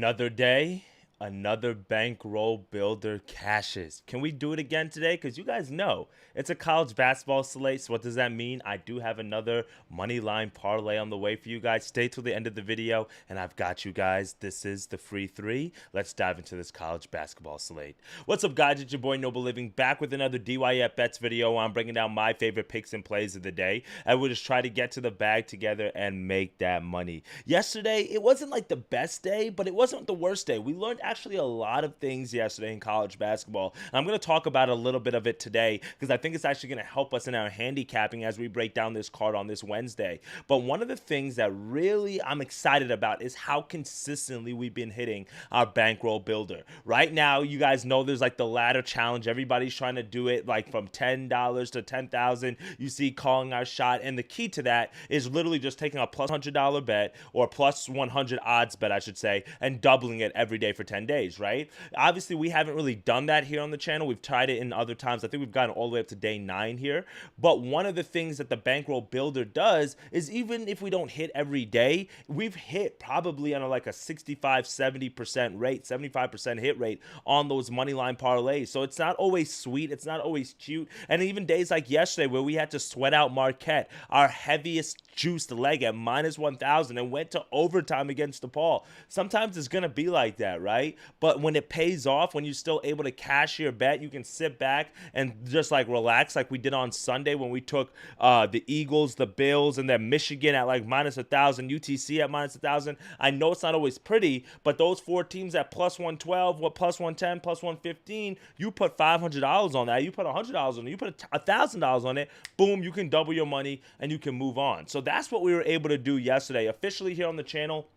Another day, another bankroll builder cashes. Can we do it again today? Because you guys know it's a college basketball slate. So what does that mean? I do have another money line parlay on the way for you guys. Stay till the end of the video, and I've got you guys. This is the free three. Let's dive into this college basketball slate. What's up, guys? It's your boy Noble Living back with another DYF Bets video. I'm bringing down my favorite picks and plays of the day, and we'll just try to get to the bag together and make that money. Yesterday, it wasn't like the best day, but it wasn't the worst day. We learned actually a lot of things yesterday in college basketball. And I'm going to talk about a little bit of it today because I think it's actually going to help us in our handicapping as we break down this card on this Wednesday. But one of the things that really I'm excited about is how consistently we've been hitting our bankroll builder. Right now, you guys know there's like the ladder challenge. Everybody's trying to do it like from $10 to $10,000. You see calling our shot. And the key to that is literally just taking a plus $100 bet or plus 100 odds bet, I should say, and doubling it every day for 10 days, right? Obviously, we haven't really done that here on the channel. We've tried it in other times. I think we've gotten all the way up to day 9 here. But one of the things that the bankroll builder does is even if we don't hit every day, we've hit probably on like a 65-70% rate, 75% hit rate on those money line parlays. So it's not always sweet. It's not always cute. And even days like yesterday where we had to sweat out Marquette, our heaviest juiced leg at minus 1,000 and went to overtime against DePaul. Sometimes it's going to be like that, right? But when it pays off, when you're still able to cash your bet, you can sit back and just like relax like we did on Sunday when we took the Eagles, the Bills, and then Michigan at like minus 1,000, UTC at minus 1,000. I know it's not always pretty, but those four teams at plus 112, what plus 110, plus 115, you put $500 on that, you put $100 on it, you put $1,000 on it, boom, you can double your money and you can move on. So that's what we were able to do yesterday. Officially here on the channel,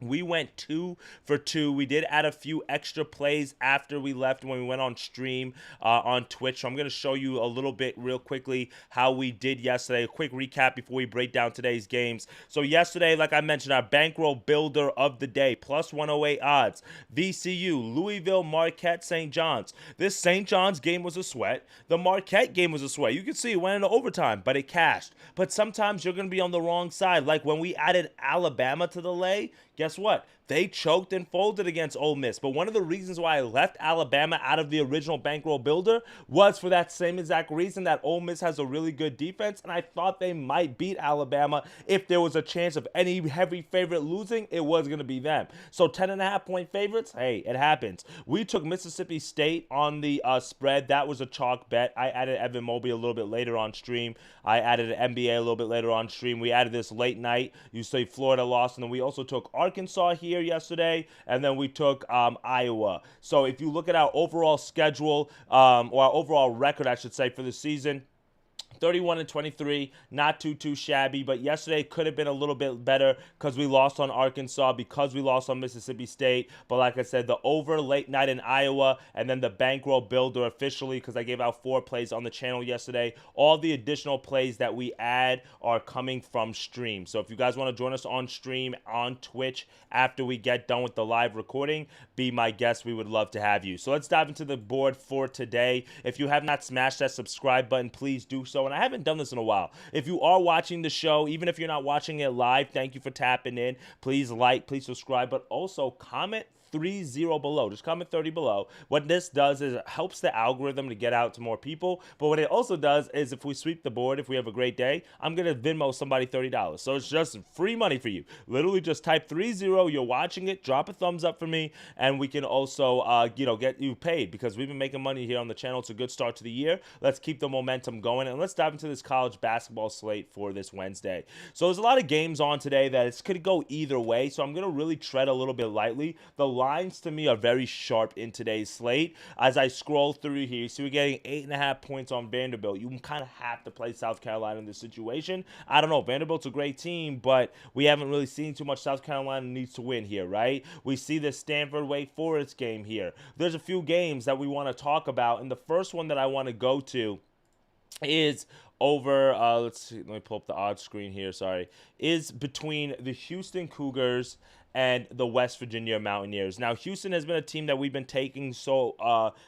we went 2 for 2. We did add a few extra plays after we left when we went on stream on Twitch. So I'm going to show you a little bit real quickly how we did yesterday. A quick recap before we break down today's games. So yesterday, like I mentioned, our bankroll builder of the day, plus 108 odds. VCU, Louisville, Marquette, St. John's. This St. John's game was a sweat. The Marquette game was a sweat. You can see it went into overtime, but it cashed. But sometimes you're going to be on the wrong side. Like when we added Alabama to the lay, guess what? They choked and folded against Ole Miss. But one of the reasons why I left Alabama out of the original bankroll builder was for that same exact reason, that Ole Miss has a really good defense, and I thought they might beat Alabama. If there was a chance of any heavy favorite losing, it was going to be them. So 10.5-point favorites, hey, it happens. We took Mississippi State on the spread. That was a chalk bet. I added Evan Mobley a little bit later on stream. I added an NBA a little bit later on stream. We added this late night. You say Florida lost, and then we also took Arkansas here yesterday, and then we took Iowa. So if you look at our overall schedule, or our overall record, I should say, for the season, 31-23, not too shabby, but yesterday could have been a little bit better because we lost on Arkansas, because we lost on Mississippi State. But like I said, the over late night in Iowa, and then the bankroll builder officially, because I gave out 4 plays on the channel yesterday. All the additional plays that we add are coming from stream. So if you guys want to join us on stream on Twitch after we get done with the live recording, be my guest. We would love to have you. So let's dive into the board for today. If you have not smashed that subscribe button, please do so. And I haven't done this in a while. If you are watching the show, even if you're not watching it live, thank you for tapping in. Please like, please subscribe, but also comment 30 below. Just comment 30 below. What this does is it helps the algorithm to get out to more people. But what it also does is if we sweep the board, if we have a great day, I'm going to Venmo somebody $30. So it's just free money for you. Literally just type 30. You're watching it. Drop a thumbs up for me. And we can also, get you paid because we've been making money here on the channel. It's a good start to the year. Let's keep the momentum going. And let's dive into this college basketball slate for this Wednesday. So there's a lot of games on today that it could go either way. So I'm going to really tread a little bit lightly. The lines to me are very sharp in today's slate. As I scroll through here, so we're getting 8.5 points on Vanderbilt. You kind of have to play South Carolina in this situation. I don't know. Vanderbilt's a great team, but we haven't really seen too much. South Carolina needs to win here, right? We see the Stanford Wake Forest game here. There's a few games that we want to talk about, and the first one that I want to go to is over, let's see, let me pull up the odds screen here, sorry, is between the Houston Cougars and the West Virginia Mountaineers. Now, Houston has been a team that we've been taking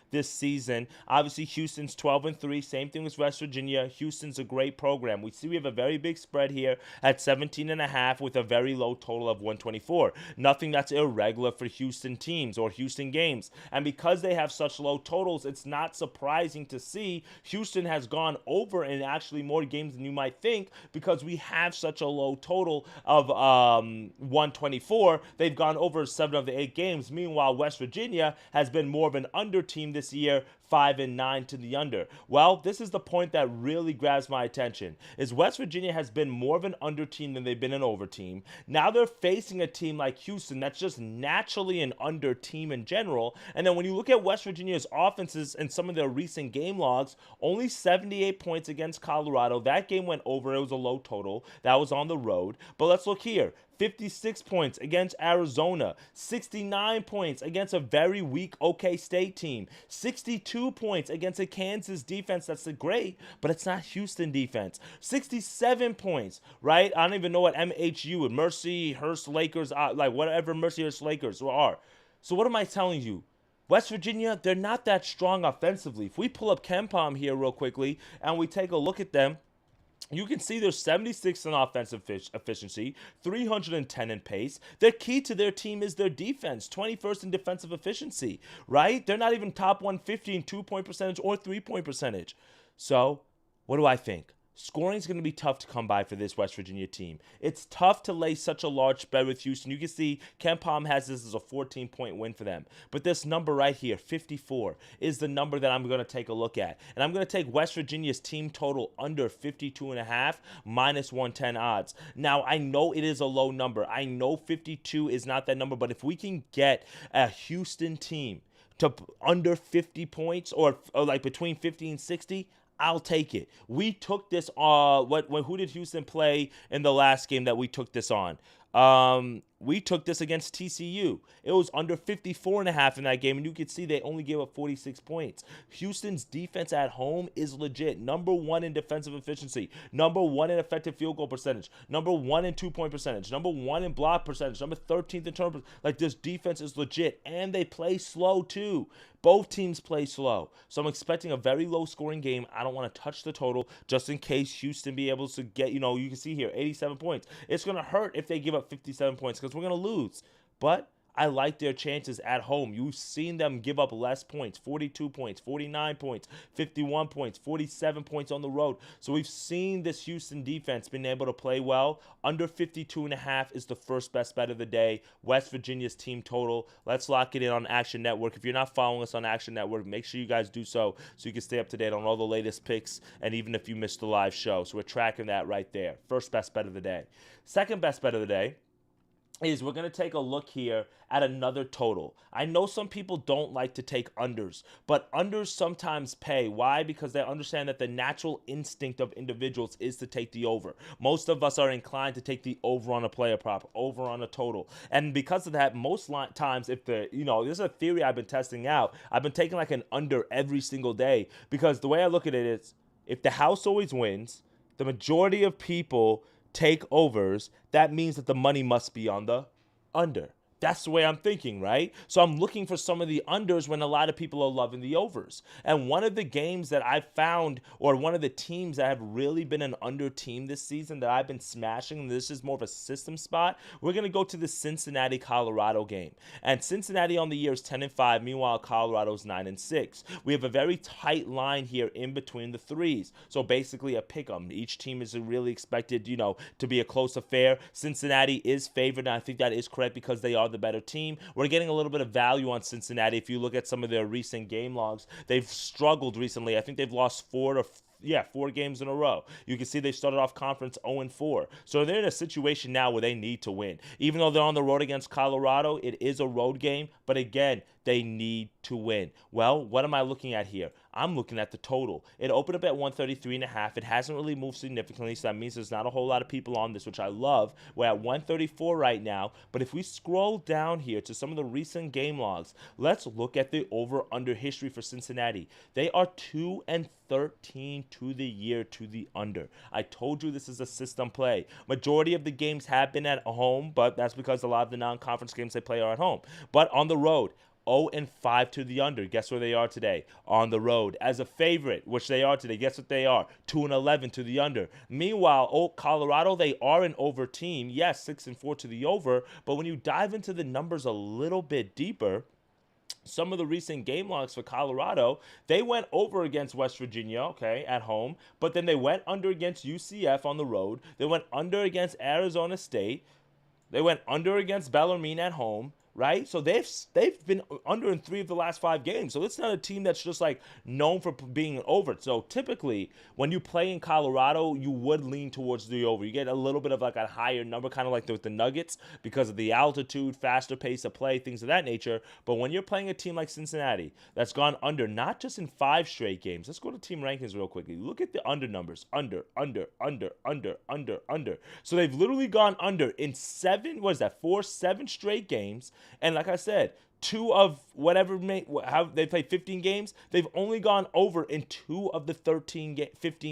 this season. Obviously, Houston's 12-3. Same thing with West Virginia. Houston's a great program. We see we have a very big spread here at 17.5 with a very low total of 124. Nothing that's irregular for Houston teams or Houston games. And because they have such low totals, it's not surprising to see Houston has gone over in actually more games than you might think because we have such a low total of 124. They've gone over 7 of the 8 games. Meanwhile, West Virginia has been more of an under team this year, 5-9 to the under. Well, this is the point that really grabs my attention, is West Virginia has been more of an under team than they've been an over team. Now they're facing a team like Houston that's just naturally an under team in general. And then when you look at West Virginia's offenses and some of their recent game logs, only 78 points against Colorado. That game went over. It was a low total. That was on the road. But let's look here. 56 points against Arizona, 69 points against a very weak OK State team, 62 points against a Kansas defense that's great, but it's not Houston defense, 67 points, right? I don't even know what MHU, Mercyhurst Lakers, like whatever Mercyhurst Lakers are. So what am I telling you? West Virginia, they're not that strong offensively. If we pull up KenPom here real quickly and we take a look at them, you can see they're 76 in offensive efficiency, 310 in pace. Their key to their team is their defense, 21st in defensive efficiency, right? They're not even top 150 in 2-point percentage or 3-point percentage. So, what do I think? Scoring is going to be tough to come by for this West Virginia team. It's tough to lay such a large spread with Houston. You can see KenPom has this as a 14-point win for them. But this number right here, 54, is the number that I'm going to take a look at. And I'm going to take West Virginia's team total under 52.5 minus 110 odds. Now, I know it is a low number. I know 52 is not that number. But if we can get a Houston team to under 50 points or like between 50 and 60, I'll take it. We took this who did Houston play in the last game that we took this on? We took this against TCU. It was under 54.5 in that game, and you can see they only gave up 46 points. Houston's defense at home is legit. Number 1 in defensive efficiency. Number 1 in effective field goal percentage. Number 1 in 2-point percentage. Number 1 in block percentage. Number 13th in turnovers. Like, this defense is legit, and they play slow too. Both teams play slow. So I'm expecting a very low scoring game. I don't want to touch the total just in case Houston be able to get, you can see here, 87 points. It's going to hurt if they give up 57 points because we're going to lose. But I like their chances at home. You've seen them give up less points, 42 points, 49 points, 51 points, 47 points on the road. So we've seen this Houston defense been able to play well. Under 52.5 is the first best bet of the day. West Virginia's team total. Let's lock it in on Action Network. If you're not following us on Action Network, make sure you guys do so you can stay up to date on all the latest picks and even if you missed the live show. So we're tracking that right there. First best bet of the day. Second best bet of the day is we're going to take a look here at another total. I know some people don't like to take unders, but unders sometimes pay. Why? Because they understand that the natural instinct of individuals is to take the over. Most of us are inclined to take the over on a player prop, over on a total. And because of that, most times if this is a theory I've been testing out, I've been taking like an under every single day because the way I look at it is if the house always wins, the majority of people take overs, that means that the money must be on the under. That's the way I'm thinking, right? So I'm looking for some of the unders when a lot of people are loving the overs. And one of the games that I've found, or one of the teams that have really been an under team this season that I've been smashing, and this is more of a system spot, we're going to go to the Cincinnati-Colorado game. And Cincinnati on the year is 10-5, meanwhile Colorado's 9-6. We have a very tight line here in between the threes. So basically a pick 'em. Each team is really expected, to be a close affair. Cincinnati is favored, and I think that is correct because they are the better team. We're getting a little bit of value on Cincinnati. If you look at some of their recent game logs, they've struggled recently. I think they've lost 4 games in a row. You can see they started off conference 0-4. So they're in a situation now where they need to win. Even though they're on the road against Colorado, it is a road game. But again, they need to win. Well, what am I looking at here? I'm looking at the total. It opened up at 133.5. It hasn't really moved significantly, so that means there's not a whole lot of people on this, which I love. We're at 134 right now. But if we scroll down here to some of the recent game logs, let's look at the over-under history for Cincinnati. They are 2-13 to the year to the under. I told you this is a system play. Majority of the games have been at home, but that's because a lot of the non-conference games they play are at home. But on the road, 0-5 to the under. Guess where they are today? On the road. As a favorite, which they are today, guess what they are? 2-11 to the under. Meanwhile, Colorado, they are an over team. Yes, 6-4 to the over. But when you dive into the numbers a little bit deeper, some of the recent game logs for Colorado, they went over against West Virginia, okay, at home, but then they went under against UCF on the road. They went under against Arizona State. They went under against Bellarmine at home, right? So they've been under in 3 of the last 5 games. So it's not a team that's just like known for being over. So typically, when you play in Colorado, you would lean towards the over. You get a little bit of like a higher number, kind of like with the Nuggets, because of the altitude, faster pace of play, things of that nature. But when you're playing a team like Cincinnati that's gone under, not just in 5 straight games. Let's go to team rankings real quickly. Look at the under numbers. Under. So they've literally gone under in 7 straight games. And like I said, 2 of whatever, how they played 15 games, they've only gone over in 2 of the 15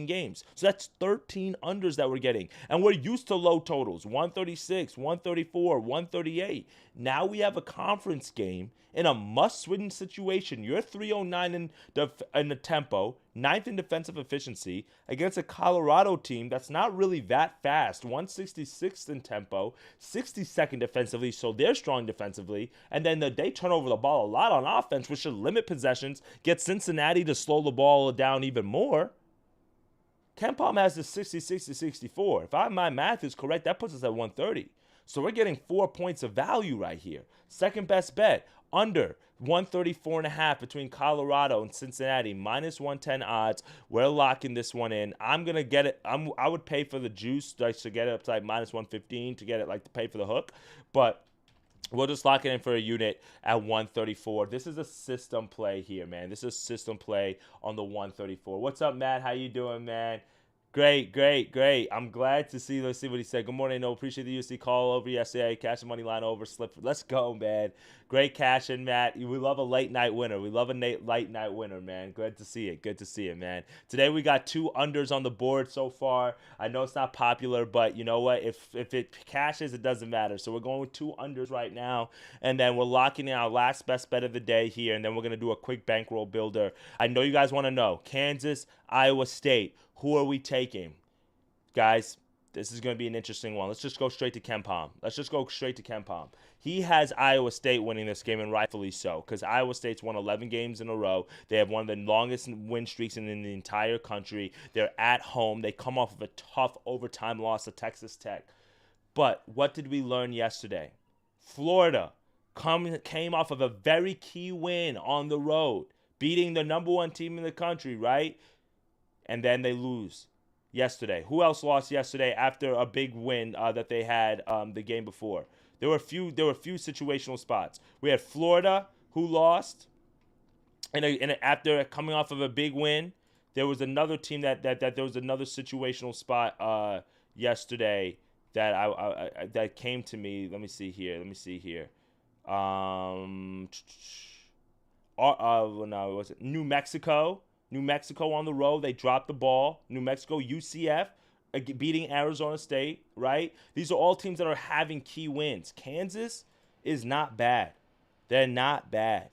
games. So that's 13 unders that we're getting. And we're used to low totals, 136, 134, 138. Now we have a conference game in a must-win situation. You're 309 in the tempo, 9th in defensive efficiency against a Colorado team that's not really that fast, 166th in tempo, 62nd defensively, so they're strong defensively. And then they turn over the ball a lot on offense, which should limit possessions, get Cincinnati to slow the ball down even more. KenPom has the 60-60-64. If my math is correct, that puts us at 130. So we're getting 4 points of value right here. Second best bet, under 134.5 between Colorado and Cincinnati, minus 110 odds. We're locking this one in. I'm gonna get it. I would pay for the juice to get it up to like minus 115 to get it, like, to pay for the hook, but we'll just lock it in for a unit at 134. This is a system play here, man. This is a system play on the 134. What's up, Matt? How you doing, man? Great. I'm glad to see. Let's see what he said. Good morning. No, appreciate the USC call over yesterday. Cash the money line over. Slip. Let's go, man. Great cash in, Matt. We love a late night winner. We love a late night winner, man. Good to see it. Good to see it, man. Today we got 2 unders on the board so far. I know it's not popular, but you know what? If it cashes, it doesn't matter. So we're going with 2 unders right now, and then we're locking in our last best bet of the day here, and then we're gonna do a quick bankroll builder. I know you guys want to know Kansas, Iowa State. Who are we taking? Guys, this is going to be an interesting one. Let's just go straight to KenPom. He has Iowa State winning this game, and rightfully so, because Iowa State's won 11 games in a row. They have one of the longest win streaks in the entire country. They're at home. They come off of a tough overtime loss to Texas Tech. But what did we learn yesterday? Florida came off of a very key win on the road, beating the number 1 team in the country, right? And then they lose yesterday. Who else lost yesterday after a big win that they had the game before? There were a few situational spots. We had Florida, who lost, and after coming off of a big win, there was another team that there was another situational spot yesterday that I that came to me. Let me see here. No, it wasn't. New Mexico on the road, they dropped the ball. New Mexico, UCF, beating Arizona State, right? These are all teams that are having key wins. Kansas is not bad. They're not bad.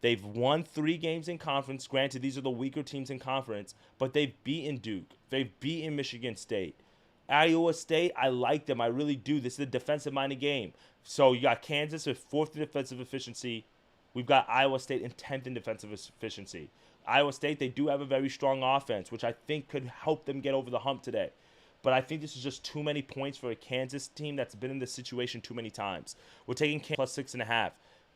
They've won 3 games in conference. Granted, these are the weaker teams in conference, but they've beaten Duke. They've beaten Michigan State. Iowa State, I like them. I really do. This is a defensive-minded game. So you got Kansas with 4th in defensive efficiency. We've got Iowa State in 10th in defensive efficiency. Iowa State, they do have a very strong offense, which I think could help them get over the hump today. But I think this is just too many points for a Kansas team that's been in this situation too many times. We're taking Kansas plus 6.5.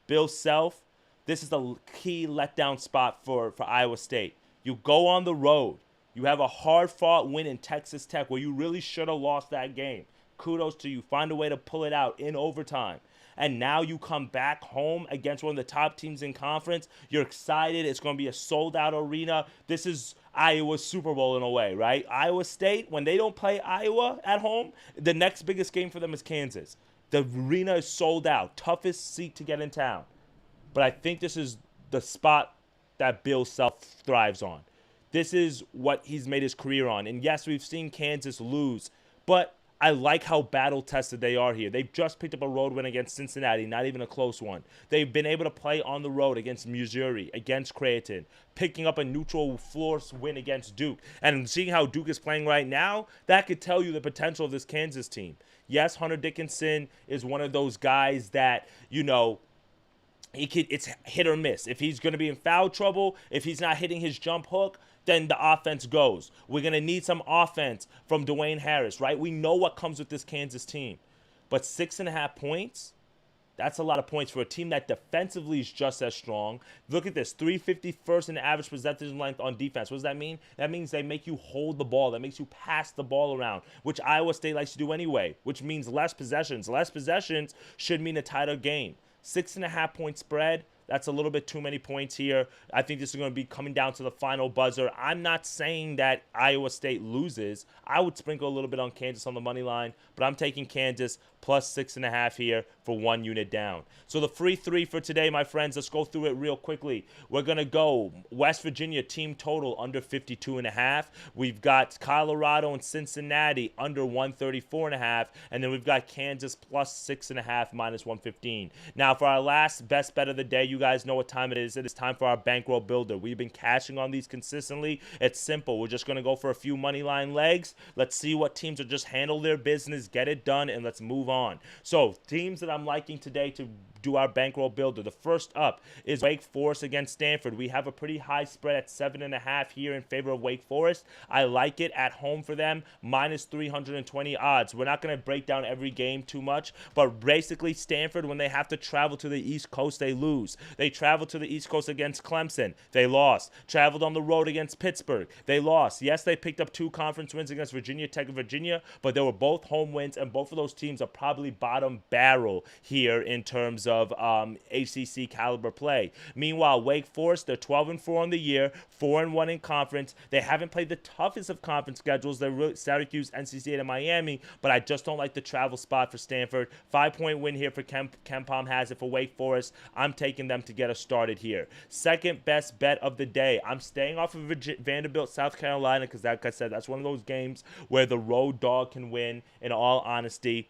Bill Self, this is the key letdown spot for Iowa State. You go on the road. You have a hard-fought win in Texas Tech where you really should have lost that game. Kudos to you. Find a way to pull it out in overtime. and now you come back home against one of the top teams in conference. You're excited. It's going to be a sold-out arena. This is Iowa's Super Bowl in a way, right? Iowa State, when they don't play Iowa at home, the next biggest game for them is Kansas. The arena is sold out. Toughest seat to get in town. But I think this is the spot that Bill Self thrives on. This is what he's made his career on. And yes, we've seen Kansas lose, but I like how battle-tested they are here. They've just picked up a road win against Cincinnati, not even a close one. They've been able to play on the road against Missouri, against Creighton, picking up a neutral floor win against Duke. And seeing how Duke is playing right now, that could tell you the potential of this Kansas team. Yes, Hunter Dickinson is one of those guys that, it's hit or miss. If he's going to be in foul trouble, if he's not hitting his jump hook, then the offense goes. We're going to need some offense from Dwayne Harris, right? We know what comes with this Kansas team. But 6.5 points, that's a lot of points for a team that defensively is just as strong. Look at this, 351st in average possession length on defense. What does that mean? That means they make you hold the ball. That makes you pass the ball around, which Iowa State likes to do anyway, which means less possessions. Less possessions should mean a tighter game. 6.5 point spread. That's a little bit too many points here. I think this is going to be coming down to the final buzzer. I'm not saying that Iowa State loses. I would sprinkle a little bit on Kansas on the money line, but I'm taking Kansas plus 6.5 here for 1 unit down. So the free three for today, my friends, let's go through it real quickly. We're going to go West Virginia team total under 52.5. We've got Colorado and Cincinnati under 134.5. And then we've got Kansas plus 6.5 minus 115. Now for our last best bet of the day, you guys know what time it is. It is time for our bankroll builder. We've been cashing on these consistently. It's simple. We're just going to go for a few money line legs. Let's see what teams will just handle their business, get it done, and let's move on. So teams that I'm liking today to do our bankroll builder. The first up is Wake Forest against Stanford. We have a pretty high spread at 7.5 here in favor of Wake Forest. I like it at home for them, minus 320 odds. We're not going to break down every game too much, but basically Stanford, when they have to travel to the East Coast, they lose. They traveled to the East Coast against Clemson. They lost. Traveled on the road against Pittsburgh. They lost. Yes, they picked up 2 conference wins against Virginia Tech and Virginia, but they were both home wins, and both of those teams are probably bottom barrel here in terms of ACC caliber play. Meanwhile, Wake Forest, they're 12-4 on the year, 4-1 in conference. They haven't played the toughest of conference schedules. They're really Syracuse, NC State, and Miami, but I just don't like the travel spot for Stanford. 5-point win here for KenPom has it for Wake Forest. I'm taking them to get us started here. Second best bet of the day. I'm staying off of Vanderbilt, South Carolina, because like I said, that's one of those games where the road dog can win, in all honesty.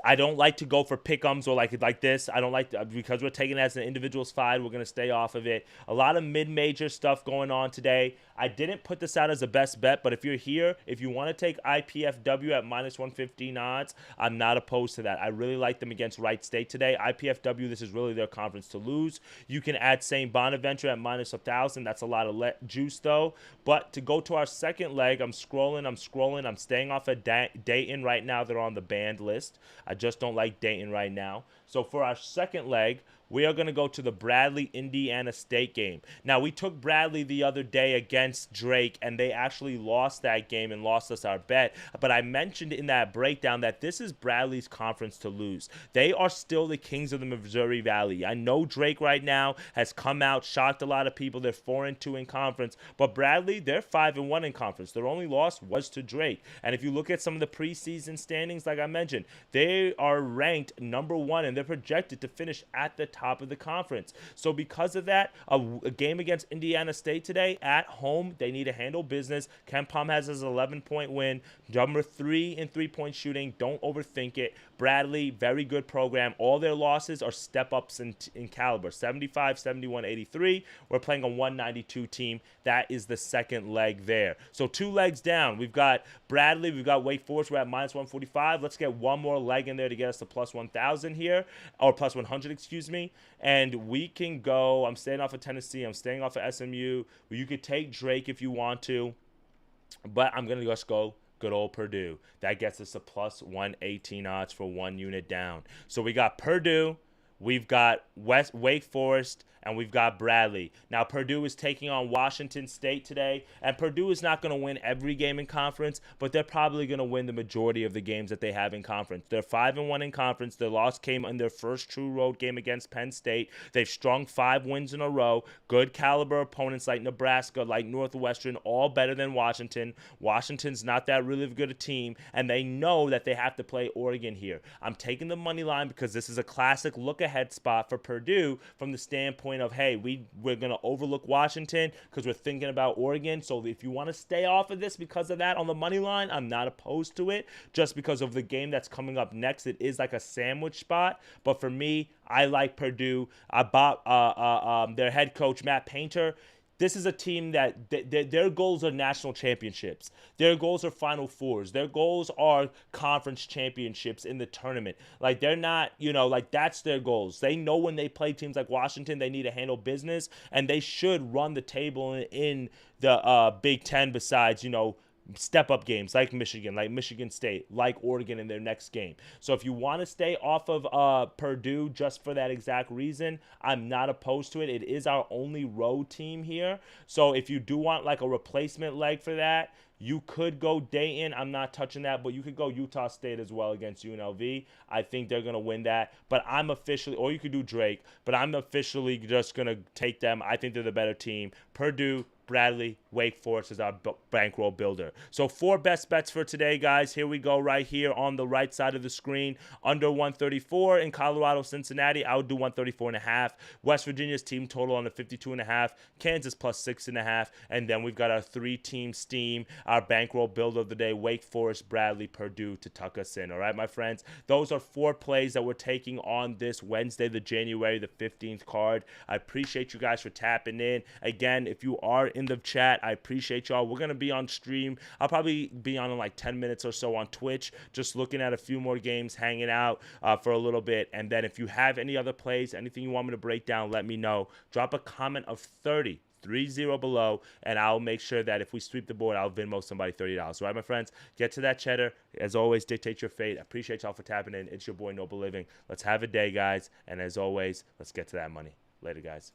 I don't like to go for pick'ems or like this. I don't like to, because we're taking it as an individual slide. We're going to stay off of it. A lot of mid-major stuff going on today. I didn't put this out as a best bet, but if you're here, if you want to take IPFW at minus 115 odds, I'm not opposed to that. I really like them against Wright State today. IPFW, this is really their conference to lose. You can add St. Bonaventure at minus 1,000. That's a lot of juice, though. But to go to our second leg, I'm scrolling. I'm staying off of Dayton right now. They're on the banned list. I just don't like Dayton right now. So for our second leg, we are going to go to the Bradley Indiana State game. Now, we took Bradley the other day against Drake, and they actually lost that game and lost us our bet. But I mentioned in that breakdown that this is Bradley's conference to lose. They are still the kings of the Missouri Valley. I know Drake right now has come out, shocked a lot of people. They're 4-2 in conference. But Bradley, they're 5-1 in conference. Their only loss was to Drake. And if you look at some of the preseason standings, like I mentioned, they are ranked number 1, and they're projected to finish at the top of the conference. So because of that, a game against Indiana State today at home, they need to handle business. KenPom has his 11-point win, number 3 in 3-point shooting. Don't overthink it. Bradley, very good program. All their losses are step-ups in caliber. 75, 71, 83. We're playing a 192 team. That is the second leg there. So 2 legs down. We've got Bradley. We've got Wake Forest. We're at minus 145. Let's get one more leg in there to get us to plus 1,000 here, or plus 100, excuse me. And we can go, I'm staying off of Tennessee. I'm staying off of SMU. You could take Drake if you want to, but I'm going to just go good old Purdue. That gets us to plus 118 odds for 1 unit down. So we got Purdue, we've got Wake Forest, and we've got Bradley. Now, Purdue is taking on Washington State today, and Purdue is not going to win every game in conference, but they're probably going to win the majority of the games that they have in conference. They're 5-1 in conference. Their loss came in their first true road game against Penn State. They've strung 5 wins in a row. Good caliber opponents like Nebraska, like Northwestern, all better than Washington. Washington's not that really good a team, and they know that they have to play Oregon here. I'm taking the money line because this is a classic look-ahead spot for Purdue from the standpoint of, hey, we're going to overlook Washington because we're thinking about Oregon. So if you want to stay off of this because of that on the money line, I'm not opposed to it just because of the game that's coming up next. It is like a sandwich spot, but for me, I like Purdue. I bought their head coach, Matt Painter. This is a team that their goals are national championships. Their goals are Final Fours. Their goals are conference championships in the tournament. Like, they're not, like, that's their goals. They know when they play teams like Washington, they need to handle business, and they should run the table in the Big Ten besides, step-up games like Michigan State, like Oregon in their next game. So if you want to stay off of Purdue just for that exact reason, I'm not opposed to it. It is our only road team here. So if you do want like a replacement leg for that, you could go Dayton. I'm not touching that, but you could go Utah State as well against UNLV. I think they're going to win that. But I'm officially, or you could do Drake, but I'm officially just going to take them. I think they're the better team. Purdue, Bradley, Wake Forest is our bankroll builder. So 4 best bets for today, guys. Here we go right here on the right side of the screen. Under 134 in Colorado, Cincinnati. I would do 134.5. West Virginia's team total on the 52.5. Kansas plus 6.5. And then we've got our 3-team steam, our bankroll builder of the day, Wake Forest, Bradley, Purdue to tuck us in. All right, my friends. Those are 4 plays that we're taking on this Wednesday, the January the 15th card. I appreciate you guys for tapping in. Again, if you are in the chat, I appreciate y'all. We're going to be on stream. I'll probably be on in like 10 minutes or so on Twitch, just looking at a few more games, hanging out for a little bit. And then if you have any other plays, anything you want me to break down, let me know. Drop a comment of 30 below, and I'll make sure that if we sweep the board, I'll Venmo somebody $30. All right, my friends, get to that cheddar. As always, dictate your fate. I appreciate y'all for tapping in. It's your boy, Noble Living. Let's have a day, guys. And as always, let's get to that money. Later, guys.